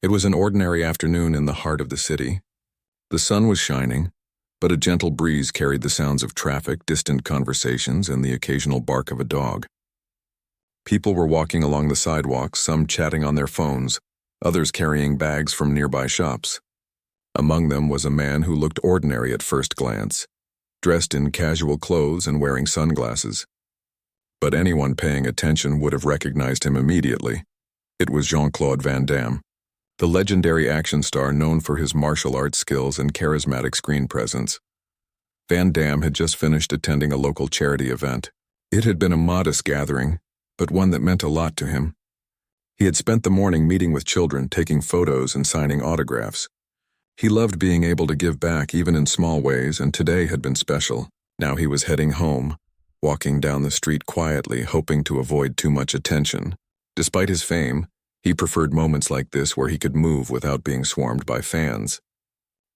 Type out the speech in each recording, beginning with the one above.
It was an ordinary afternoon in the heart of the city. The sun was shining, but a gentle breeze carried the sounds of traffic, distant conversations, and the occasional bark of a dog. People were walking along the sidewalks, some chatting on their phones, others carrying bags from nearby shops. Among them was a man who looked ordinary at first glance, dressed in casual clothes and wearing sunglasses. But anyone paying attention would have recognized him immediately. It was Jean-Claude Van Damme, the legendary action star known for his martial arts skills and charismatic screen presence. Van Damme had just finished attending a local charity event. It had been a modest gathering, but one that meant a lot to him. He had spent the morning meeting with children, taking photos and signing autographs. He loved being able to give back even in small ways, and today had been special. Now he was heading home, walking down the street quietly, hoping to avoid too much attention. Despite his fame, he preferred moments like this where he could move without being swarmed by fans.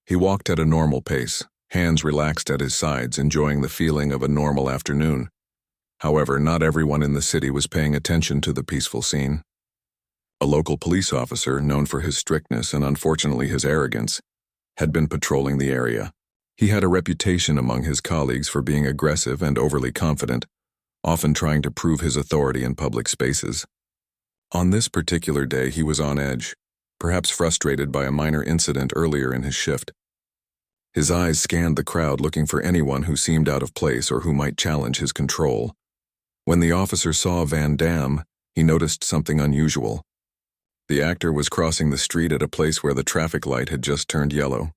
He walked at a normal pace, hands relaxed at his sides, enjoying the feeling of a normal afternoon. However, not everyone in the city was paying attention to the peaceful scene. A local police officer, known for his strictness and unfortunately his arrogance, had been patrolling the area. He had a reputation among his colleagues for being aggressive and overly confident, often trying to prove his authority in public spaces. On this particular day, he was on edge, perhaps frustrated by a minor incident earlier in his shift. His eyes scanned the crowd, looking for anyone who seemed out of place or who might challenge his control. When the officer saw Van Damme, he noticed something unusual. The actor was crossing the street at a place where the traffic light had just turned yellow.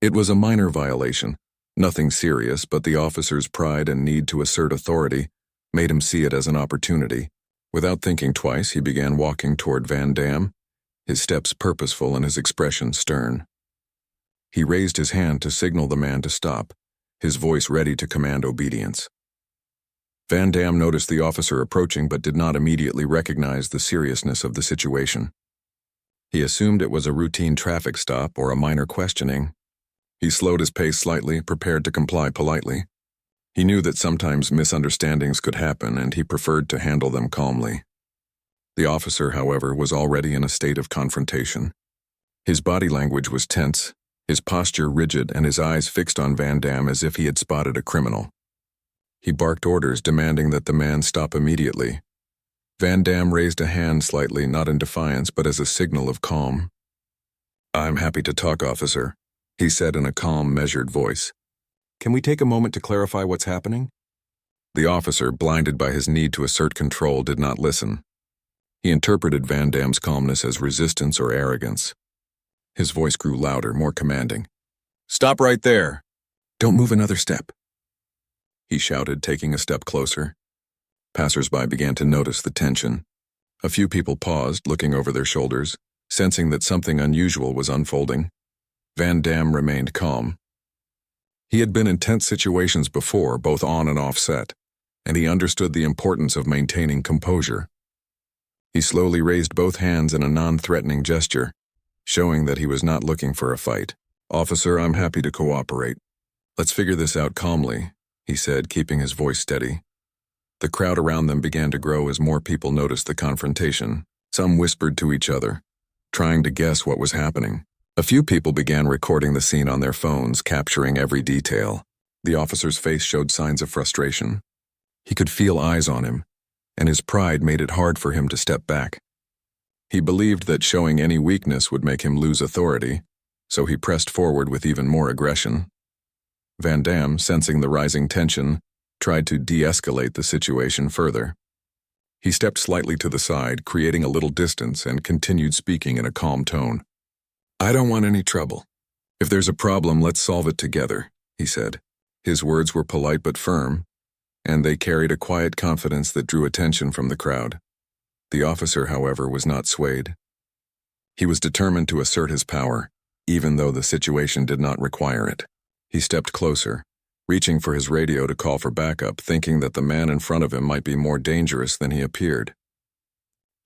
It was a minor violation, nothing serious, but the officer's pride and need to assert authority made him see it as an opportunity. Without thinking twice, he began walking toward Van Damme, his steps purposeful and his expression stern. He raised his hand to signal the man to stop, his voice ready to command obedience. Van Damme noticed the officer approaching but did not immediately recognize the seriousness of the situation. He assumed it was a routine traffic stop or a minor questioning. He slowed his pace slightly, prepared to comply politely. He knew that sometimes misunderstandings could happen, and he preferred to handle them calmly. The officer, however, was already in a state of confrontation. His body language was tense, his posture rigid, and his eyes fixed on Van Damme as if he had spotted a criminal. He barked orders, demanding that the man stop immediately. Van Damme raised a hand slightly, not in defiance, but as a signal of calm. "I'm happy to talk, officer," he said in a calm, measured voice. "Can we take a moment to clarify what's happening?" The officer, blinded by his need to assert control, did not listen. He interpreted Van Damme's calmness as resistance or arrogance. His voice grew louder, more commanding. "Stop right there! Don't move another step!" He shouted, taking a step closer. Passers-by began to notice the tension. A few people paused, looking over their shoulders, sensing that something unusual was unfolding. Van Damme remained calm. He had been in tense situations before, both on and off set, and he understood the importance of maintaining composure. He slowly raised both hands in a non-threatening gesture, showing that he was not looking for a fight. "Officer, I'm happy to cooperate. Let's figure this out calmly," he said, keeping his voice steady. The crowd around them began to grow as more people noticed the confrontation. Some whispered to each other, trying to guess what was happening. A few people began recording the scene on their phones, capturing every detail. The officer's face showed signs of frustration. He could feel eyes on him, and his pride made it hard for him to step back. He believed that showing any weakness would make him lose authority, so he pressed forward with even more aggression. Van Damme, sensing the rising tension, tried to de-escalate the situation further. He stepped slightly to the side, creating a little distance, and continued speaking in a calm tone. "I don't want any trouble. If there's a problem, let's solve it together," he said. His words were polite but firm, and they carried a quiet confidence that drew attention from the crowd. The officer, however, was not swayed. He was determined to assert his power, even though the situation did not require it. He stepped closer, reaching for his radio to call for backup, thinking that the man in front of him might be more dangerous than he appeared.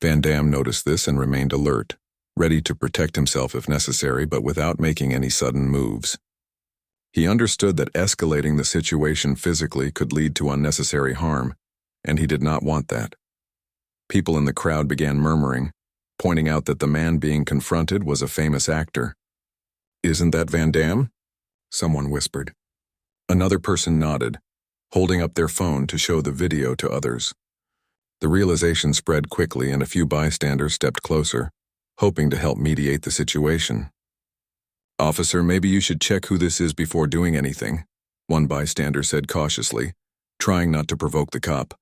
Van Damme noticed this and remained alert, ready to protect himself if necessary, but without making any sudden moves. He understood that escalating the situation physically could lead to unnecessary harm, and he did not want that. People in the crowd began murmuring, pointing out that the man being confronted was a famous actor. "Isn't that Van Damme?" someone whispered. Another person nodded, holding up their phone to show the video to others. The realization spread quickly and a few bystanders stepped closer, hoping to help mediate the situation. "Officer, maybe you should check who this is before doing anything," one bystander said cautiously, trying not to provoke the cop.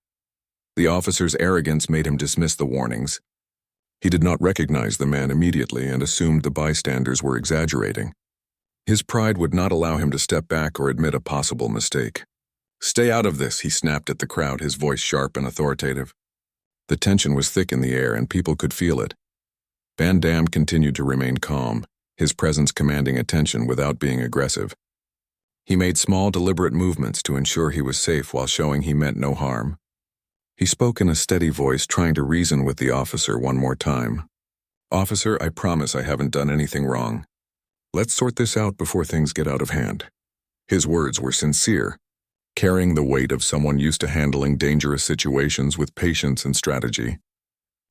The officer's arrogance made him dismiss the warnings. He did not recognize the man immediately and assumed the bystanders were exaggerating. His pride would not allow him to step back or admit a possible mistake. "Stay out of this," he snapped at the crowd, his voice sharp and authoritative. The tension was thick in the air and people could feel it. Van Damme continued to remain calm, his presence commanding attention without being aggressive. He made small, deliberate movements to ensure he was safe while showing he meant no harm. He spoke in a steady voice, trying to reason with the officer one more time. "Officer, I promise I haven't done anything wrong. Let's sort this out before things get out of hand." His words were sincere, carrying the weight of someone used to handling dangerous situations with patience and strategy.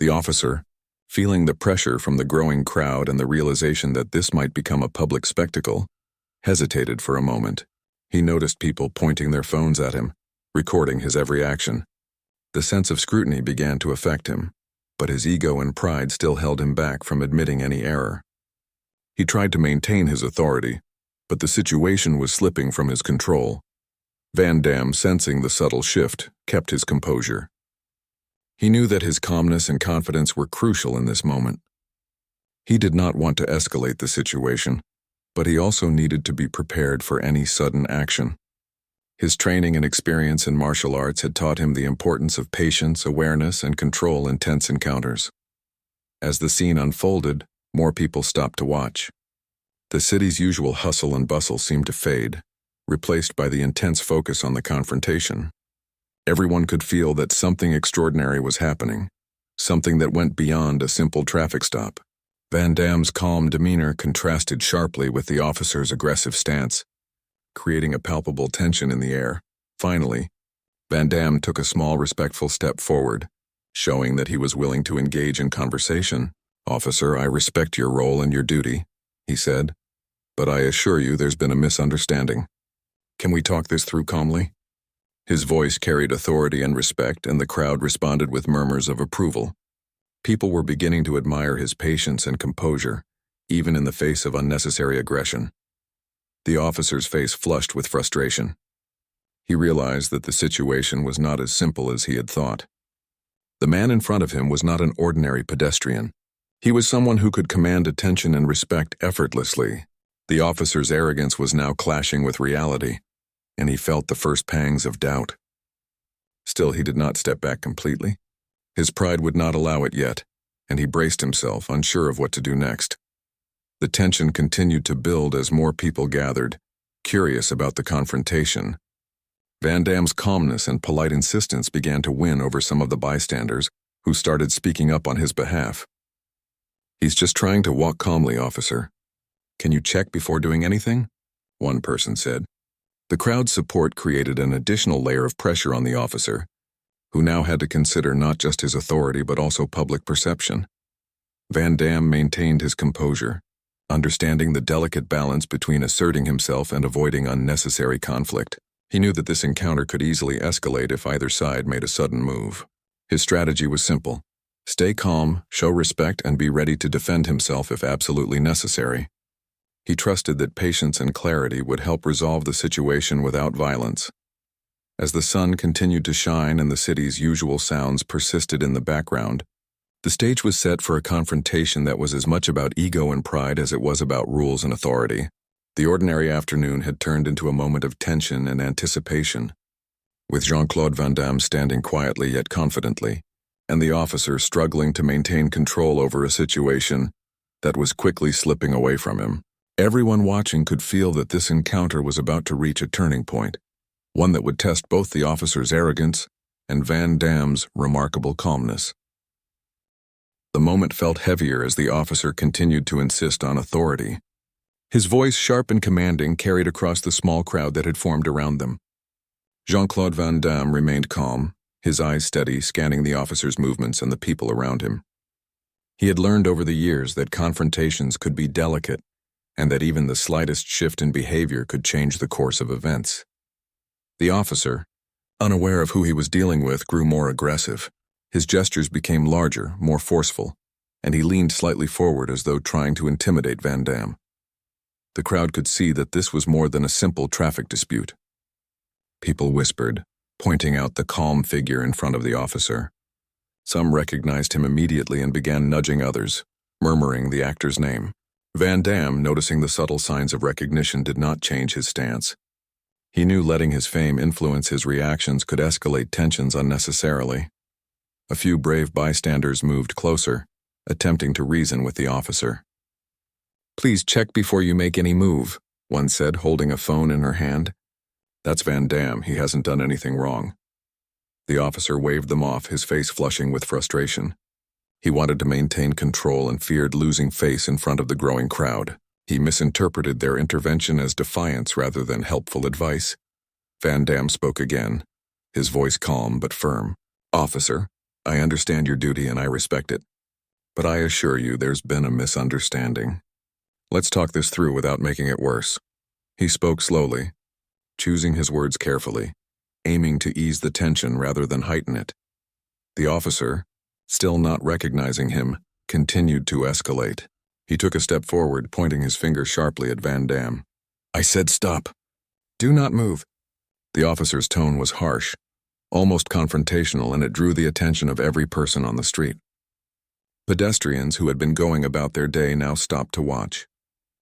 The officer, feeling the pressure from the growing crowd and the realization that this might become a public spectacle, hesitated for a moment. He noticed people pointing their phones at him, recording his every action. The sense of scrutiny began to affect him, but his ego and pride still held him back from admitting any error. He tried to maintain his authority, but the situation was slipping from his control. Van Damme, sensing the subtle shift, kept his composure. He knew that his calmness and confidence were crucial in this moment. He did not want to escalate the situation, but he also needed to be prepared for any sudden action. His training and experience in martial arts had taught him the importance of patience, awareness, and control in tense encounters. As the scene unfolded, more people stopped to watch. The city's usual hustle and bustle seemed to fade, replaced by the intense focus on the confrontation. Everyone could feel that something extraordinary was happening, something that went beyond a simple traffic stop. Van Damme's calm demeanor contrasted sharply with the officer's aggressive stance, creating a palpable tension in the air. Finally, Van Damme took a small, respectful step forward, showing that he was willing to engage in conversation. "Officer, I respect your role and your duty," he said, "but I assure you there's been a misunderstanding. Can we talk this through calmly?" His voice carried authority and respect, and the crowd responded with murmurs of approval. People were beginning to admire his patience and composure, even in the face of unnecessary aggression. The officer's face flushed with frustration. He realized that the situation was not as simple as he had thought. The man in front of him was not an ordinary pedestrian. He was someone who could command attention and respect effortlessly. The officer's arrogance was now clashing with reality, and he felt the first pangs of doubt. Still, he did not step back completely. His pride would not allow it yet, and he braced himself, unsure of what to do next. The tension continued to build as more people gathered, curious about the confrontation. Van Damme's calmness and polite insistence began to win over some of the bystanders, who started speaking up on his behalf. "He's just trying to walk calmly, officer. Can you check before doing anything?" one person said. The crowd's support created an additional layer of pressure on the officer, who now had to consider not just his authority but also public perception. Van Damme maintained his composure, understanding the delicate balance between asserting himself and avoiding unnecessary conflict. He knew that this encounter could easily escalate if either side made a sudden move. His strategy was simple: stay calm, show respect, and be ready to defend himself if absolutely necessary. He trusted that patience and clarity would help resolve the situation without violence. As the sun continued to shine and the city's usual sounds persisted in the background, the stage was set for a confrontation that was as much about ego and pride as it was about rules and authority. The ordinary afternoon had turned into a moment of tension and anticipation, with Jean-Claude Van Damme standing quietly yet confidently, and the officer struggling to maintain control over a situation that was quickly slipping away from him. Everyone watching could feel that this encounter was about to reach a turning point, one that would test both the officer's arrogance and Van Damme's remarkable calmness. The moment felt heavier as the officer continued to insist on authority. His voice, sharp and commanding, carried across the small crowd that had formed around them. Jean-Claude Van Damme remained calm, his eyes steady, scanning the officer's movements and the people around him. He had learned over the years that confrontations could be delicate and that even the slightest shift in behavior could change the course of events. The officer, unaware of who he was dealing with, grew more aggressive. His gestures became larger, more forceful, and he leaned slightly forward as though trying to intimidate Van Damme. The crowd could see that this was more than a simple traffic dispute. People whispered, pointing out the calm figure in front of the officer. Some recognized him immediately and began nudging others, murmuring the actor's name. Van Damme, noticing the subtle signs of recognition, did not change his stance. He knew letting his fame influence his reactions could escalate tensions unnecessarily. A few brave bystanders moved closer, attempting to reason with the officer. "Please check before you make any move," one said, holding a phone in her hand. "That's Van Damme. He hasn't done anything wrong." The officer waved them off, his face flushing with frustration. He wanted to maintain control and feared losing face in front of the growing crowd. He misinterpreted their intervention as defiance rather than helpful advice. Van Damme spoke again, his voice calm but firm. "Officer, I understand your duty and I respect it. But I assure you there's been a misunderstanding. Let's talk this through without making it worse." He spoke slowly, choosing his words carefully, aiming to ease the tension rather than heighten it. The officer, still not recognizing him, continued to escalate. He took a step forward, pointing his finger sharply at Van Damme. "I said stop. Do not move." The officer's tone was harsh, almost confrontational, and it drew the attention of every person on the street. Pedestrians who had been going about their day now stopped to watch.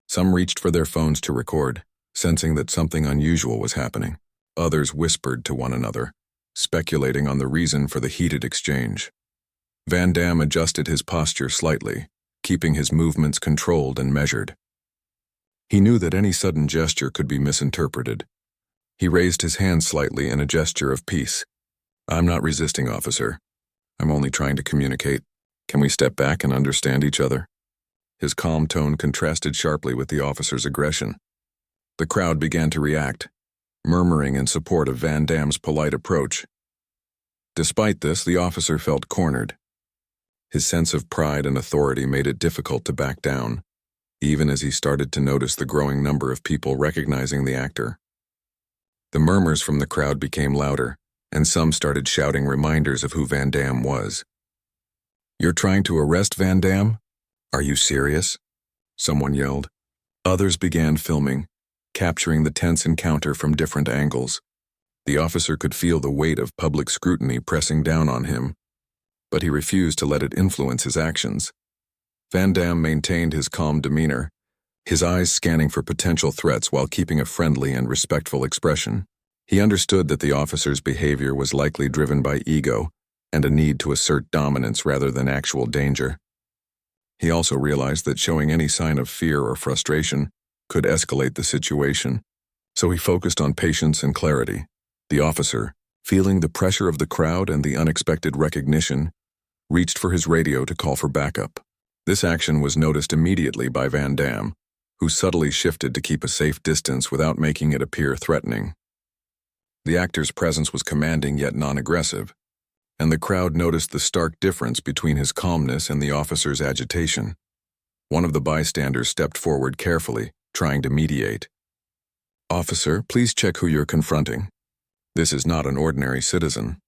Some reached for their phones to record, sensing that something unusual was happening. Others whispered to one another, speculating on the reason for the heated exchange. Van Damme adjusted his posture slightly, keeping his movements controlled and measured. He knew that any sudden gesture could be misinterpreted. He raised his hand slightly in a gesture of peace. "I'm not resisting, officer. I'm only trying to communicate. Can we step back and understand each other?" His calm tone contrasted sharply with the officer's aggression. The crowd began to react, murmuring in support of Van Damme's polite approach. Despite this, the officer felt cornered. His sense of pride and authority made it difficult to back down, even as he started to notice the growing number of people recognizing the actor. The murmurs from the crowd became louder, and some started shouting reminders of who Van Damme was. "You're trying to arrest Van Damme? Are you serious?" someone yelled. Others began filming, capturing the tense encounter from different angles. The officer could feel the weight of public scrutiny pressing down on him, but he refused to let it influence his actions. Van Damme maintained his calm demeanor, his eyes scanning for potential threats while keeping a friendly and respectful expression. He understood that the officer's behavior was likely driven by ego and a need to assert dominance rather than actual danger. He also realized that showing any sign of fear or frustration could escalate the situation, so he focused on patience and clarity. The officer, feeling the pressure of the crowd and the unexpected recognition, reached for his radio to call for backup. This action was noticed immediately by Van Damme, who subtly shifted to keep a safe distance without making it appear threatening. The actor's presence was commanding yet non-aggressive, and the crowd noticed the stark difference between his calmness and the officer's agitation. One of the bystanders stepped forward carefully, trying to mediate. "Officer, please check who you're confronting. This is not an ordinary citizen.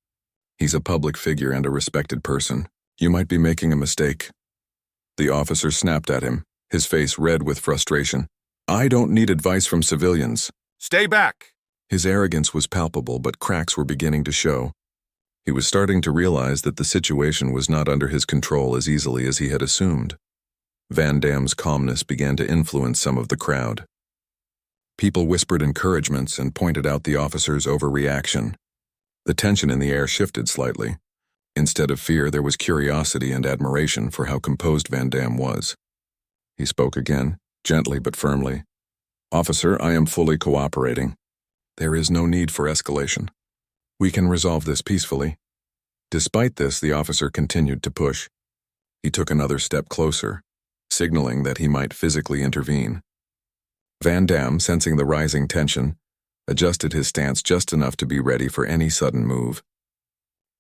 He's a public figure and a respected person. You might be making a mistake." The officer snapped at him, his face red with frustration. "I don't need advice from civilians." "Stay back!" His arrogance was palpable, but cracks were beginning to show. He was starting to realize that the situation was not under his control as easily as he had assumed. Van Damme's calmness began to influence some of the crowd. People whispered encouragements and pointed out the officer's overreaction. The tension in the air shifted slightly. Instead of fear, there was curiosity and admiration for how composed Van Damme was. He spoke again, gently but firmly. "Officer, I am fully cooperating. There is no need for escalation. We can resolve this peacefully." Despite this, the officer continued to push. He took another step closer, signaling that he might physically intervene. Van Damme, sensing the rising tension, adjusted his stance just enough to be ready for any sudden move.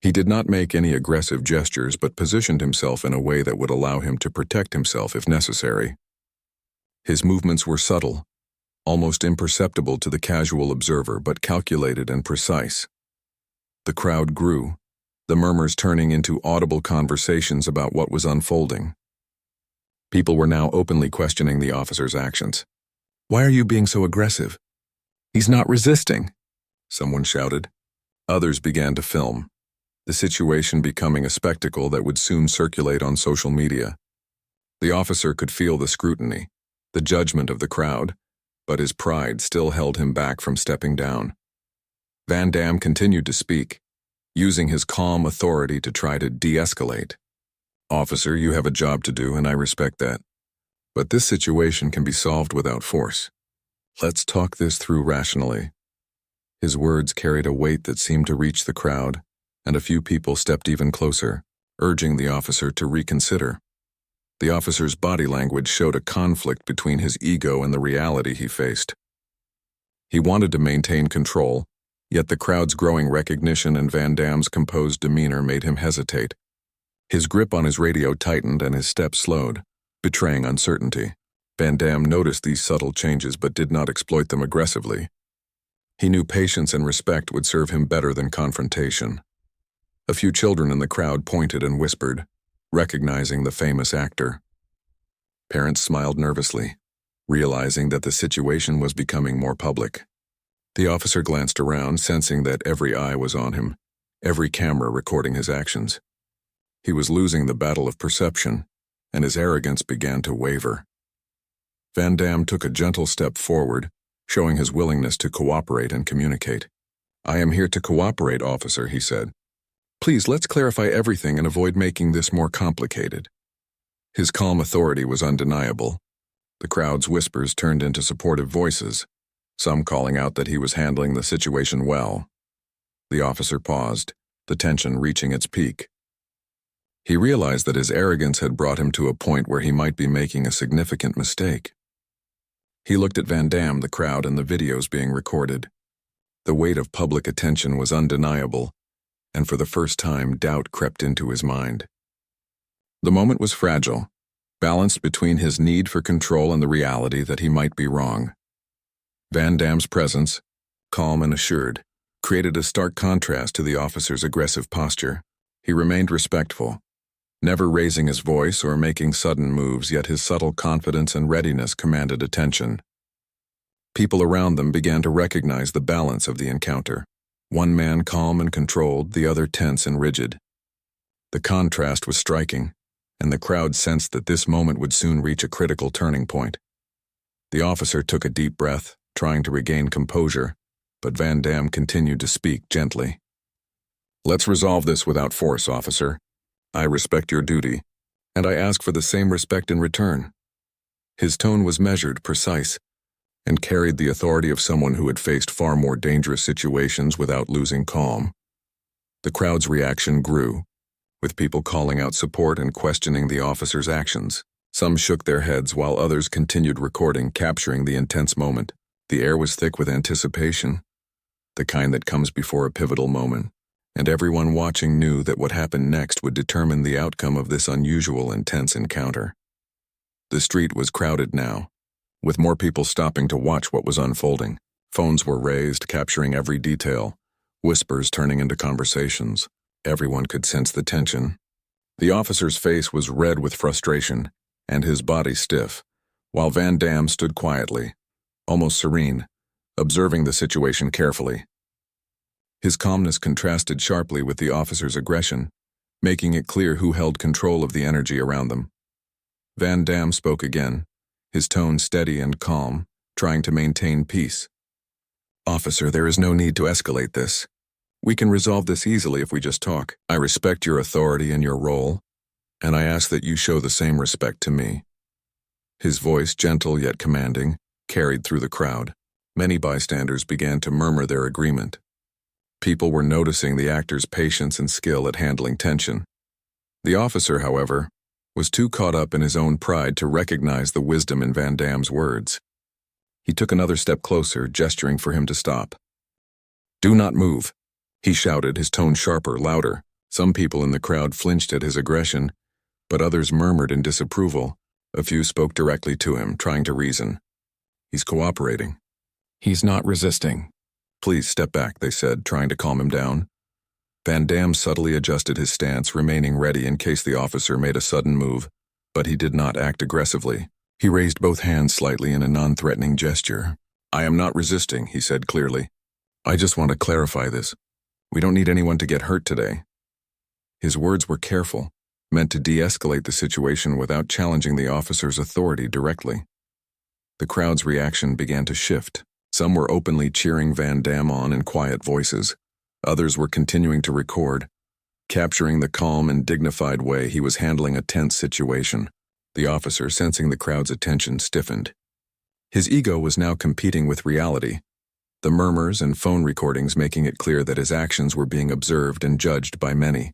He did not make any aggressive gestures but positioned himself in a way that would allow him to protect himself if necessary. His movements were subtle, almost imperceptible to the casual observer but calculated and precise. The crowd grew, the murmurs turning into audible conversations about what was unfolding. People were now openly questioning the officer's actions. "Why are you being so aggressive? He's not resisting," someone shouted. Others began to film, the situation becoming a spectacle that would soon circulate on social media. The officer could feel the scrutiny, the judgment of the crowd, but his pride still held him back from stepping down. Van Damme continued to speak, using his calm authority to try to de-escalate. "Officer, you have a job to do, and I respect that. But this situation can be solved without force. Let's talk this through rationally." His words carried a weight that seemed to reach the crowd, and a few people stepped even closer, urging the officer to reconsider. The officer's body language showed a conflict between his ego and the reality he faced. He wanted to maintain control, yet the crowd's growing recognition and Van Damme's composed demeanor made him hesitate. His grip on his radio tightened and his steps slowed, betraying uncertainty. Van Damme noticed these subtle changes but did not exploit them aggressively. He knew patience and respect would serve him better than confrontation. A few children in the crowd pointed and whispered, recognizing the famous actor. Parents smiled nervously, realizing that the situation was becoming more public. The officer glanced around, sensing that every eye was on him, every camera recording his actions. He was losing the battle of perception, and his arrogance began to waver. Van Damme took a gentle step forward, showing his willingness to cooperate and communicate. "I am here to cooperate, officer," he said. "Please, let's clarify everything and avoid making this more complicated." His calm authority was undeniable. The crowd's whispers turned into supportive voices, some calling out that he was handling the situation well. The officer paused, the tension reaching its peak. He realized that his arrogance had brought him to a point where he might be making a significant mistake. He looked at Van Damme, the crowd, and the videos being recorded. The weight of public attention was undeniable, and for the first time, doubt crept into his mind. The moment was fragile, balanced between his need for control and the reality that he might be wrong. Van Damme's presence, calm and assured, created a stark contrast to the officer's aggressive posture. He remained respectful, never raising his voice or making sudden moves, yet his subtle confidence and readiness commanded attention. People around them began to recognize the balance of the encounter. One man calm and controlled, the other tense and rigid. The contrast was striking, and the crowd sensed that this moment would soon reach a critical turning point. The officer took a deep breath, trying to regain composure, but Van Damme continued to speak gently. "Let's resolve this without force, officer. I respect your duty, and I ask for the same respect in return." His tone was measured, precise, and carried the authority of someone who had faced far more dangerous situations without losing calm. The crowd's reaction grew, with people calling out support and questioning the officer's actions. Some shook their heads while others continued recording, capturing the intense moment. The air was thick with anticipation, the kind that comes before a pivotal moment, and everyone watching knew that what happened next would determine the outcome of this unusual, intense encounter. The street was crowded now, with more people stopping to watch what was unfolding. Phones were raised, capturing every detail, whispers turning into conversations. Everyone could sense the tension. The officer's face was red with frustration, and his body stiff, while Van Damme stood quietly, almost serene, observing the situation carefully. His calmness contrasted sharply with the officer's aggression, making it clear who held control of the energy around them. Van Damme spoke again, his tone steady and calm, trying to maintain peace. "Officer, there is no need to escalate this. We can resolve this easily if we just talk. I respect your authority and your role, and I ask that you show the same respect to me." His voice, gentle yet commanding, carried through the crowd. Many bystanders began to murmur their agreement. People were noticing the actor's patience and skill at handling tension. The officer, however, was too caught up in his own pride to recognize the wisdom in Van Damme's words. He took another step closer, gesturing for him to stop. "Do not move," he shouted, his tone sharper, louder. Some people in the crowd flinched at his aggression, but others murmured in disapproval. A few spoke directly to him, trying to reason. He's cooperating. He's not resisting. Please step back, they said, trying to calm him down. Van Damme subtly adjusted his stance, remaining ready in case the officer made a sudden move, but he did not act aggressively. He raised both hands slightly in a non-threatening gesture. I am not resisting, he said clearly. I just want to clarify this. We don't need anyone to get hurt today. His words were careful, meant to de-escalate the situation without challenging the officer's authority directly. The crowd's reaction began to shift. Some were openly cheering Van Damme on in quiet voices. Others were continuing to record, capturing the calm and dignified way he was handling a tense situation. The officer, sensing the crowd's attention, stiffened. His ego was now competing with reality, the murmurs and phone recordings making it clear that his actions were being observed and judged by many.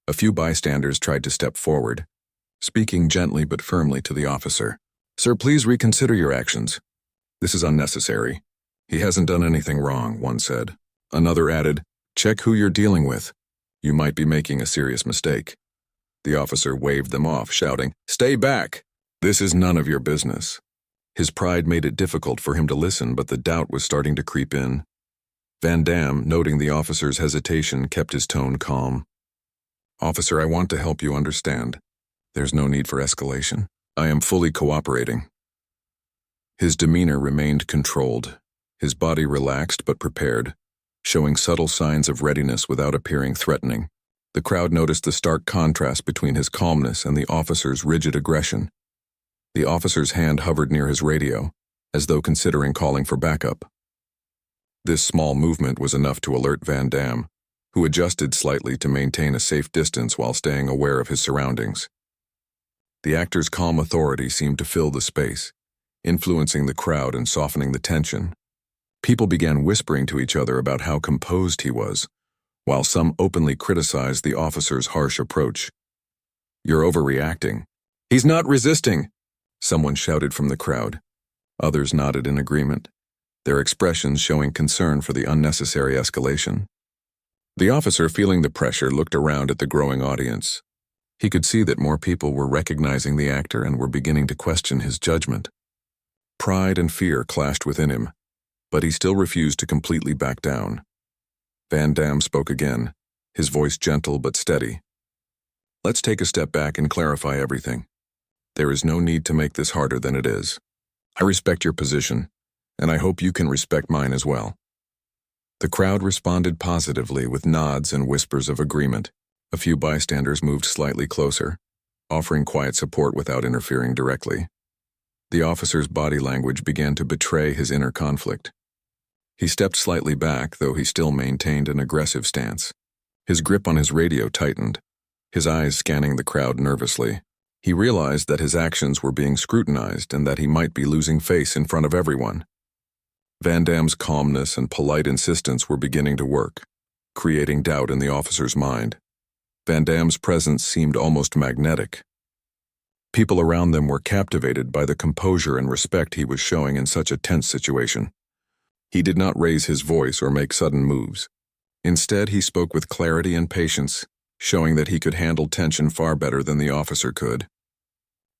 A few bystanders tried to step forward, speaking gently but firmly to the officer. Sir, please reconsider your actions. This is unnecessary. He hasn't done anything wrong, one said. Another added, check who you're dealing with. You might be making a serious mistake. The officer waved them off, shouting, Stay back! This is none of your business. His pride made it difficult for him to listen, but the doubt was starting to creep in. Van Damme, noting the officer's hesitation, kept his tone calm. Officer, I want to help you understand. There's no need for escalation. I am fully cooperating. His demeanor remained controlled, his body relaxed but prepared, showing subtle signs of readiness without appearing threatening. The crowd noticed the stark contrast between his calmness and the officer's rigid aggression. The officer's hand hovered near his radio, as though considering calling for backup. This small movement was enough to alert Van Damme, who adjusted slightly to maintain a safe distance while staying aware of his surroundings. The actor's calm authority seemed to fill the space, influencing the crowd and softening the tension. People began whispering to each other about how composed he was, while some openly criticized the officer's harsh approach. You're overreacting. He's not resisting, someone shouted from the crowd. Others nodded in agreement, their expressions showing concern for the unnecessary escalation. The officer, feeling the pressure, looked around at the growing audience. He could see that more people were recognizing the actor and were beginning to question his judgment. Pride and fear clashed within him, but he still refused to completely back down. Van Damme spoke again, his voice gentle but steady. Let's take a step back and clarify everything. There is no need to make this harder than it is. I respect your position, and I hope you can respect mine as well. The crowd responded positively with nods and whispers of agreement. A few bystanders moved slightly closer, offering quiet support without interfering directly. The officer's body language began to betray his inner conflict. He stepped slightly back, though he still maintained an aggressive stance. His grip on his radio tightened, his eyes scanning the crowd nervously. He realized that his actions were being scrutinized and that he might be losing face in front of everyone. Van Damme's calmness and polite insistence were beginning to work, creating doubt in the officer's mind. Van Damme's presence seemed almost magnetic. People around them were captivated by the composure and respect he was showing in such a tense situation. He did not raise his voice or make sudden moves. Instead, he spoke with clarity and patience, showing that he could handle tension far better than the officer could.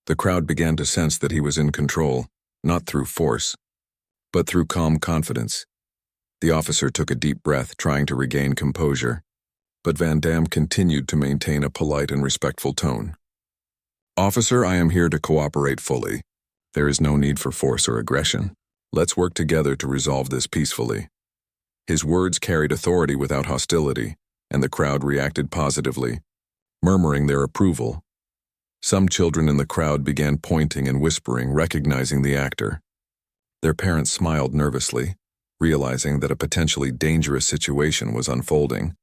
The crowd began to sense that he was in control, not through force, but through calm confidence. The officer took a deep breath, trying to regain composure, but Van Damme continued to maintain a polite and respectful tone. Officer, I am here to cooperate fully. There is no need for force or aggression. Let's work together to resolve this peacefully. His words carried authority without hostility, and the crowd reacted positively, murmuring their approval. Some children in the crowd began pointing and whispering, recognizing the actor. Their parents smiled nervously, realizing that a potentially dangerous situation was unfolding,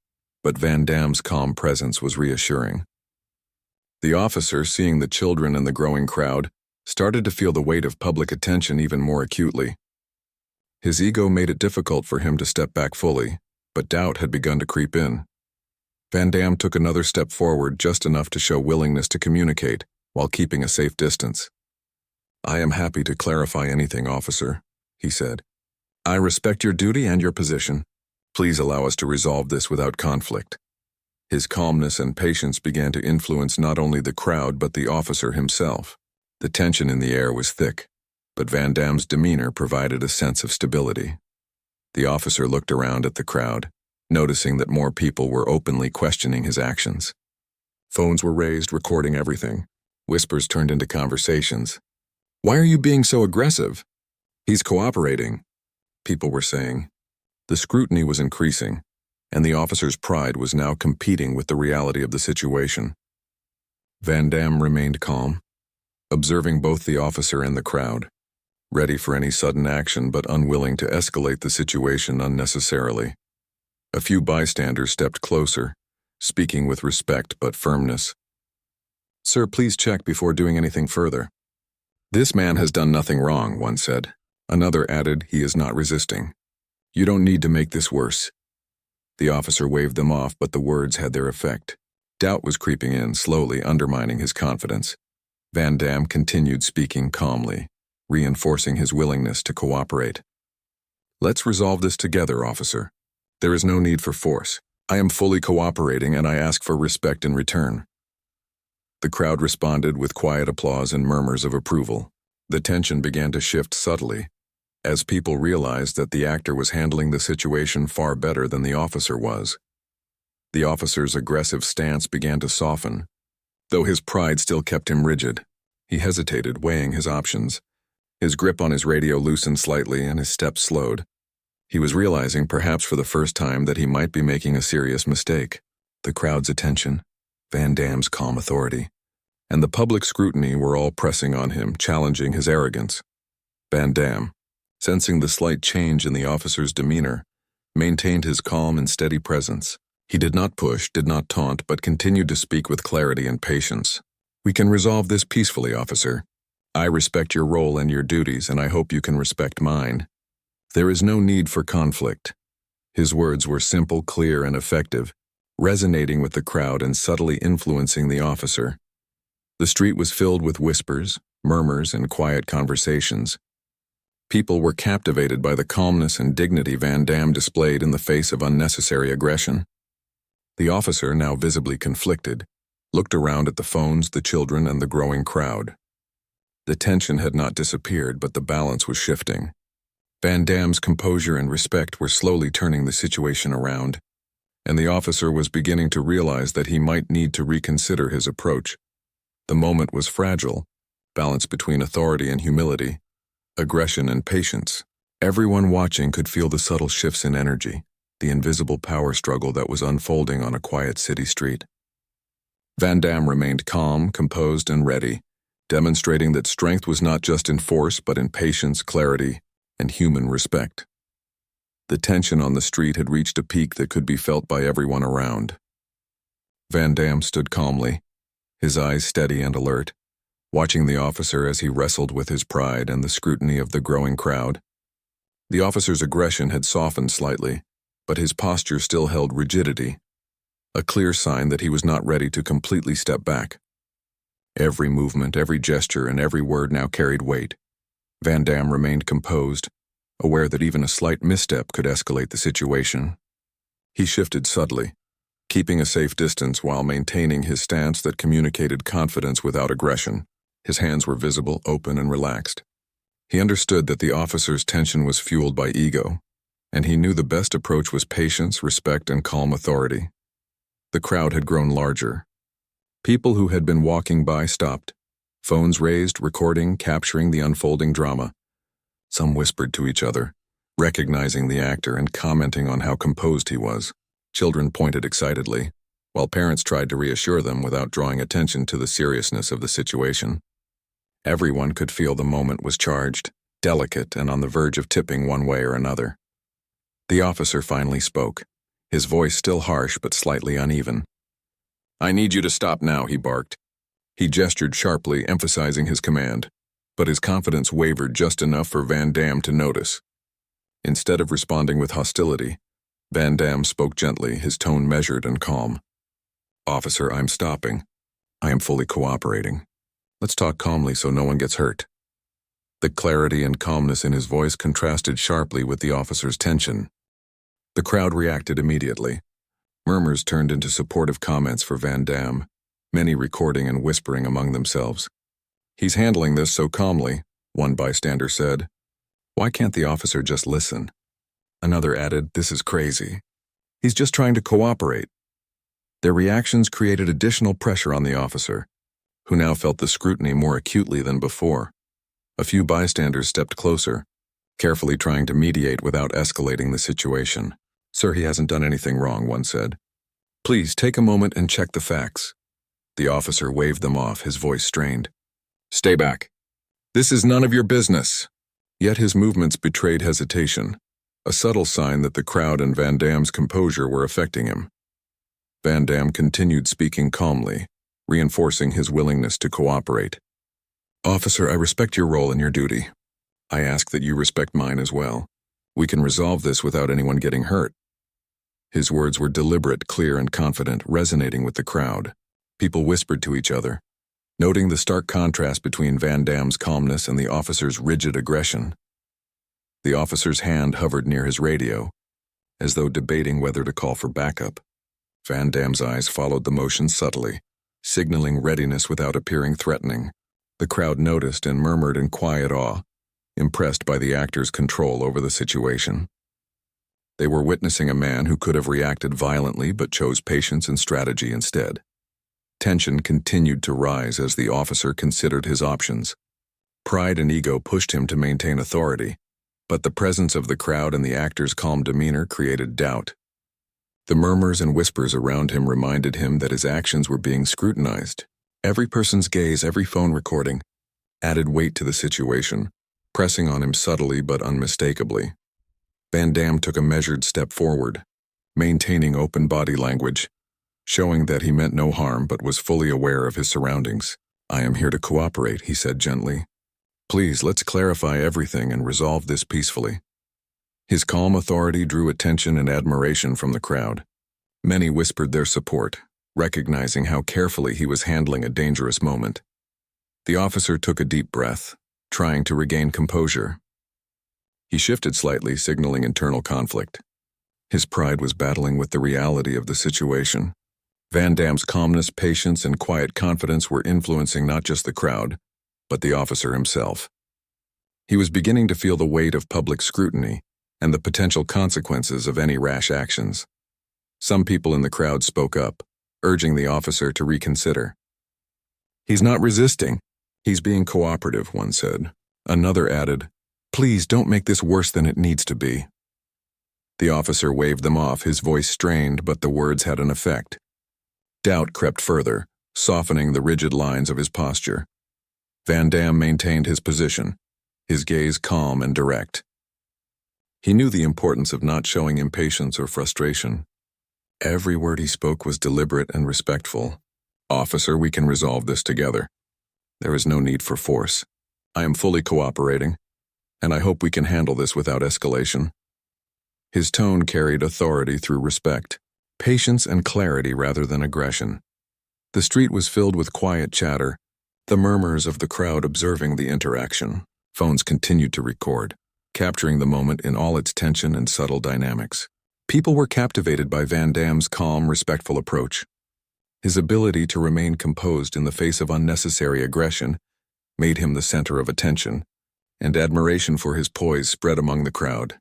but Van Damme's calm presence was reassuring. The officer, seeing the children and the growing crowd, started to feel the weight of public attention even more acutely. His ego made it difficult for him to step back fully, but doubt had begun to creep in. Van Damme took another step forward, just enough to show willingness to communicate, while keeping a safe distance. I am happy to clarify anything, officer, he said. I respect your duty and your position. Please allow us to resolve this without conflict. His calmness and patience began to influence not only the crowd but the officer himself. The tension in the air was thick, but Van Damme's demeanor provided a sense of stability. The officer looked around at the crowd, noticing that more people were openly questioning his actions. Phones were raised, recording everything. Whispers turned into conversations. "Why are you being so aggressive?" "He's cooperating," people were saying. The scrutiny was increasing, and the officer's pride was now competing with the reality of the situation. Van Damme remained calm, observing both the officer and the crowd, ready for any sudden action but unwilling to escalate the situation unnecessarily. A few bystanders stepped closer, speaking with respect but firmness. "Sir, please check before doing anything further." "This man has done nothing wrong," one said. Another added, "He is not resisting. You don't need to make this worse." The officer waved them off, but the words had their effect. Doubt was creeping in, slowly undermining his confidence. Van Damme continued speaking calmly, reinforcing his willingness to cooperate. "Let's resolve this together, officer. There is no need for force. I am fully cooperating and I ask for respect in return." The crowd responded with quiet applause and murmurs of approval. The tension began to shift subtly, as people realized that the actor was handling the situation far better than the officer was. The officer's aggressive stance began to soften, though his pride still kept him rigid. He hesitated, weighing his options. His grip on his radio loosened slightly and his steps slowed. He was realizing, perhaps for the first time, that he might be making a serious mistake. The crowd's attention, Van Damme's calm authority, and the public scrutiny were all pressing on him, challenging his arrogance. Van Damme, sensing the slight change in the officer's demeanor, maintained his calm and steady presence. He did not push, did not taunt, but continued to speak with clarity and patience. "We can resolve this peacefully, officer. I respect your role and your duties, and I hope you can respect mine. There is no need for conflict." His words were simple, clear, and effective, resonating with the crowd and subtly influencing the officer. The street was filled with whispers, murmurs, and quiet conversations. People were captivated by the calmness and dignity Van Damme displayed in the face of unnecessary aggression. The officer, now visibly conflicted, looked around at the phones, the children, and the growing crowd. The tension had not disappeared, but the balance was shifting. Van Damme's composure and respect were slowly turning the situation around, and the officer was beginning to realize that he might need to reconsider his approach. The moment was fragile, balance between authority and humility, aggression and patience. Everyone watching could feel the subtle shifts in energy, the invisible power struggle that was unfolding on a quiet city street. Van Damme remained calm, composed, and ready, demonstrating that strength was not just in force but in patience, clarity, and human respect. The tension on the street had reached a peak that could be felt by everyone around. Van Damme stood calmly, his eyes steady and alert, watching the officer as he wrestled with his pride and the scrutiny of the growing crowd. The officer's aggression had softened slightly, but his posture still held rigidity, a clear sign that he was not ready to completely step back. Every movement, every gesture, and every word now carried weight. Van Damme remained composed, aware that even a slight misstep could escalate the situation. He shifted subtly, keeping a safe distance while maintaining his stance that communicated confidence without aggression. His hands were visible, open, and relaxed. He understood that the officer's tension was fueled by ego, and he knew the best approach was patience, respect, and calm authority. The crowd had grown larger. People who had been walking by stopped, phones raised, recording, capturing the unfolding drama. Some whispered to each other, recognizing the actor and commenting on how composed he was. Children pointed excitedly, while parents tried to reassure them without drawing attention to the seriousness of the situation. Everyone could feel the moment was charged, delicate, and on the verge of tipping one way or another. The officer finally spoke, his voice still harsh but slightly uneven. "I need you to stop now," he barked. He gestured sharply, emphasizing his command, but his confidence wavered just enough for Van Damme to notice. Instead of responding with hostility, Van Damme spoke gently, his tone measured and calm. "Officer, I'm stopping. I am fully cooperating. Let's talk calmly so no one gets hurt." The clarity and calmness in his voice contrasted sharply with the officer's tension. The crowd reacted immediately. Murmurs turned into supportive comments for Van Damme, many recording and whispering among themselves. "He's handling this so calmly," one bystander said. "Why can't the officer just listen?" Another added, "This is crazy. He's just trying to cooperate." Their reactions created additional pressure on the officer, who now felt the scrutiny more acutely than before. A few bystanders stepped closer, carefully trying to mediate without escalating the situation. "Sir, he hasn't done anything wrong," one said. "Please take a moment and check the facts." The officer waved them off, his voice strained. "Stay back. This is none of your business." Yet his movements betrayed hesitation, a subtle sign that the crowd and Van Damme's composure were affecting him. Van Damme continued speaking calmly, reinforcing his willingness to cooperate. "Officer, I respect your role and your duty. I ask that you respect mine as well. We can resolve this without anyone getting hurt." His words were deliberate, clear, and confident, resonating with the crowd. People whispered to each other, noting the stark contrast between Van Damme's calmness and the officer's rigid aggression. The officer's hand hovered near his radio, as though debating whether to call for backup. Van Damme's eyes followed the motion subtly, signaling readiness without appearing threatening. The crowd noticed and murmured in quiet awe, impressed by the actor's control over the situation. They were witnessing a man who could have reacted violently but chose patience and strategy instead. Tension continued to rise as the officer considered his options. Pride and ego pushed him to maintain authority, but the presence of the crowd and the actor's calm demeanor created doubt. The murmurs and whispers around him reminded him that his actions were being scrutinized. Every person's gaze, every phone recording, added weight to the situation, pressing on him subtly but unmistakably. Van Damme took a measured step forward, maintaining open body language, showing that he meant no harm but was fully aware of his surroundings. "I am here to cooperate," he said gently. "Please, let's clarify everything and resolve this peacefully." His calm authority drew attention and admiration from the crowd. Many whispered their support, recognizing how carefully he was handling a dangerous moment. The officer took a deep breath, trying to regain composure. He shifted slightly, signaling internal conflict. His pride was battling with the reality of the situation. Van Damme's calmness, patience, and quiet confidence were influencing not just the crowd, but the officer himself. He was beginning to feel the weight of public scrutiny and the potential consequences of any rash actions. Some people in the crowd spoke up, urging the officer to reconsider. "He's not resisting. He's being cooperative," one said. Another added, "Please don't make this worse than it needs to be." The officer waved them off, his voice strained, but the words had an effect. Doubt crept further, softening the rigid lines of his posture. Van Damme maintained his position, his gaze calm and direct. He knew the importance of not showing impatience or frustration. Every word he spoke was deliberate and respectful. "Officer, we can resolve this together. There is no need for force. I am fully cooperating, and I hope we can handle this without escalation." His tone carried authority through respect, patience and clarity rather than aggression. The street was filled with quiet chatter, the murmurs of the crowd observing the interaction. Phones continued to record, capturing the moment in all its tension and subtle dynamics. People were captivated by Van Damme's calm, respectful approach. His ability to remain composed in the face of unnecessary aggression made him the center of attention, and admiration for his poise spread among the crowd.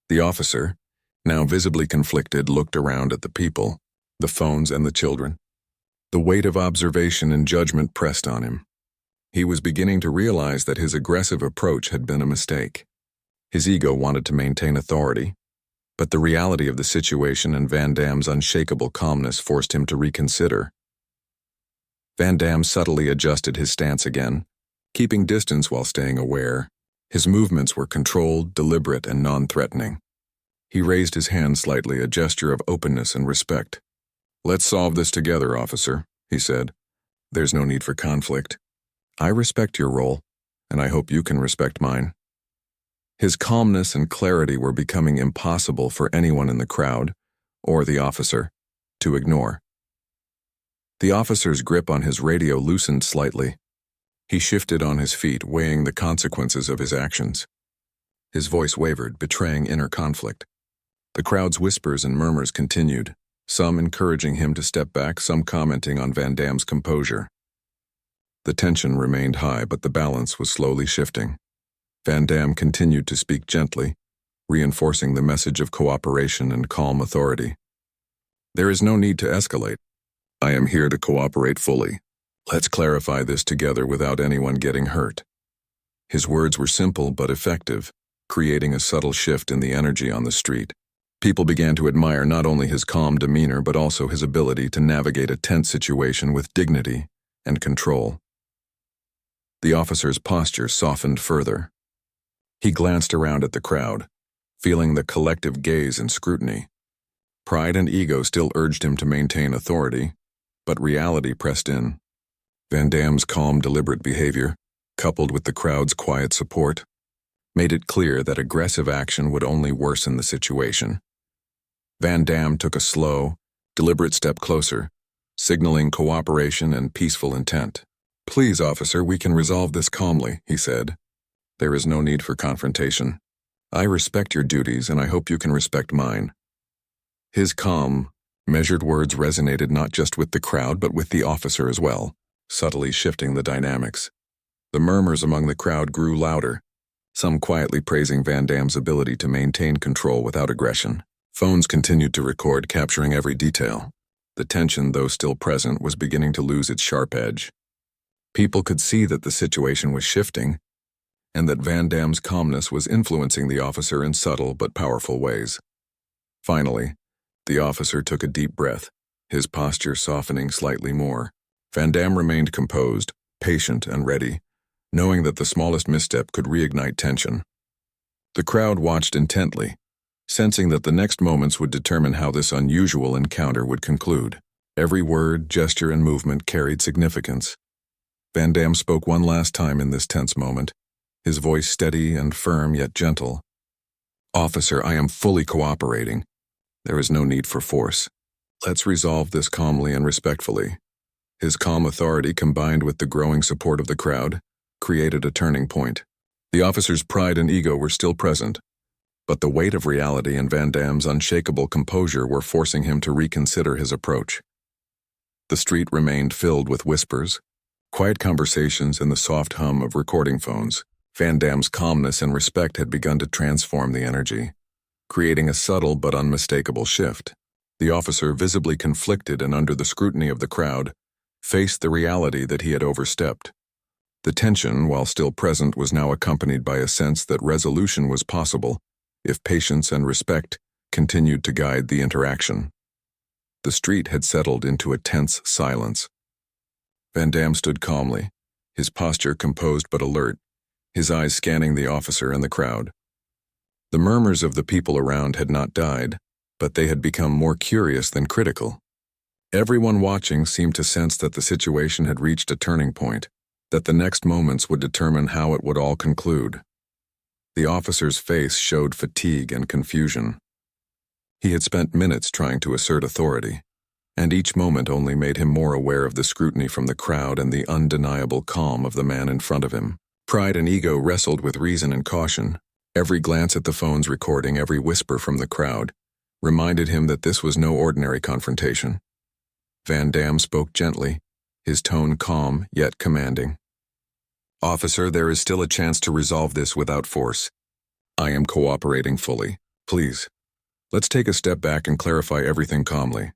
The officer, now visibly conflicted, looked around at the people, the phones and the children. The weight of observation and judgment pressed on him. He was beginning to realize that his aggressive approach had been a mistake. His ego wanted to maintain authority, but the reality of the situation and Van Damme's unshakable calmness forced him to reconsider. Van Damme subtly adjusted his stance again, keeping distance while staying aware. His movements were controlled, deliberate, and non-threatening. He raised his hand slightly, a gesture of openness and respect. "Let's solve this together, officer," he said. "There's no need for conflict. I respect your role, and I hope you can respect mine." His calmness and clarity were becoming impossible for anyone in the crowd, or the officer, to ignore. The officer's grip on his radio loosened slightly. He shifted on his feet, weighing the consequences of his actions. His voice wavered, betraying inner conflict. The crowd's whispers and murmurs continued, some encouraging him to step back, some commenting on Van Damme's composure. The tension remained high, but the balance was slowly shifting. Van Damme continued to speak gently, reinforcing the message of cooperation and calm authority. There is no need to escalate. I am here to cooperate fully. Let's clarify this together without anyone getting hurt. His words were simple but effective, creating a subtle shift in the energy on the street. People began to admire not only his calm demeanor but also his ability to navigate a tense situation with dignity and control. The officer's posture softened further. He glanced around at the crowd, feeling the collective gaze and scrutiny. Pride and ego still urged him to maintain authority, but reality pressed in. Van Damme's calm, deliberate behavior, coupled with the crowd's quiet support, made it clear that aggressive action would only worsen the situation. Van Damme took a slow, deliberate step closer, signaling cooperation and peaceful intent. "Please, officer, we can resolve this calmly," he said. "There is no need for confrontation. I respect your duties, and I hope you can respect mine." His calm, measured words resonated not just with the crowd but with the officer as well, subtly shifting the dynamics. The murmurs among the crowd grew louder, some quietly praising Van Damme's ability to maintain control without aggression. Phones continued to record, capturing every detail. The tension, though still present, was beginning to lose its sharp edge. People could see that the situation was shifting, and that Van Damme's calmness was influencing the officer in subtle but powerful ways. Finally, the officer took a deep breath, his posture softening slightly more. Van Damme remained composed, patient, and ready, knowing that the smallest misstep could reignite tension. The crowd watched intently, sensing that the next moments would determine how this unusual encounter would conclude. Every word, gesture, and movement carried significance. Van Damme spoke one last time in this tense moment, his voice steady and firm yet gentle. "Officer, I am fully cooperating. There is no need for force. Let's resolve this calmly and respectfully." His calm authority, combined with the growing support of the crowd, created a turning point. The officer's pride and ego were still present, but the weight of reality and Van Damme's unshakable composure were forcing him to reconsider his approach. The street remained filled with whispers, quiet conversations, and the soft hum of recording phones. Van Damme's calmness and respect had begun to transform the energy, creating a subtle but unmistakable shift. The officer, visibly conflicted and under the scrutiny of the crowd, faced the reality that he had overstepped. The tension, while still present, was now accompanied by a sense that resolution was possible if patience and respect continued to guide the interaction. The street had settled into a tense silence. Van Damme stood calmly, his posture composed but alert, his eyes scanning the officer and the crowd. The murmurs of the people around had not died, but they had become more curious than critical. Everyone watching seemed to sense that the situation had reached a turning point, that the next moments would determine how it would all conclude. The officer's face showed fatigue and confusion. He had spent minutes trying to assert authority, and each moment only made him more aware of the scrutiny from the crowd and the undeniable calm of the man in front of him. Pride and ego wrestled with reason and caution. Every glance at the phone's recording, every whisper from the crowd, reminded him that this was no ordinary confrontation. Van Damme spoke gently, his tone calm yet commanding. "Officer, there is still a chance to resolve this without force. I am cooperating fully. Please, let's take a step back and clarify everything calmly."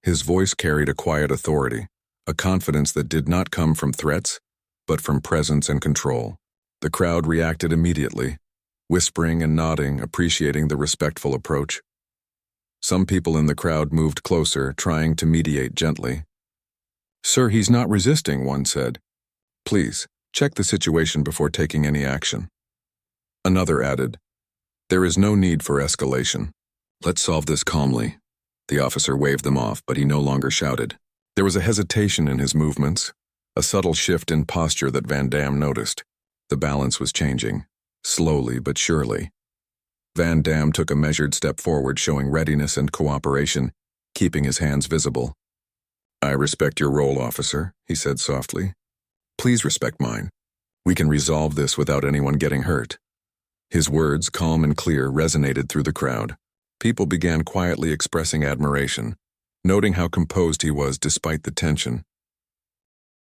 His voice carried a quiet authority, a confidence that did not come from threats, but from presence and control. The crowd reacted immediately, whispering and nodding, appreciating the respectful approach. Some people in the crowd moved closer, trying to mediate gently. "Sir, he's not resisting," one said. "Please, check the situation before taking any action." Another added, "There is no need for escalation. Let's solve this calmly." The officer waved them off, but he no longer shouted. There was a hesitation in his movements, a subtle shift in posture that Van Damme noticed. The balance was changing, slowly but surely. Van Damme took a measured step forward, showing readiness and cooperation, keeping his hands visible. "I respect your role, officer," he said softly. "Please respect mine. We can resolve this without anyone getting hurt." His words, calm and clear, resonated through the crowd. People began quietly expressing admiration, noting how composed he was despite the tension.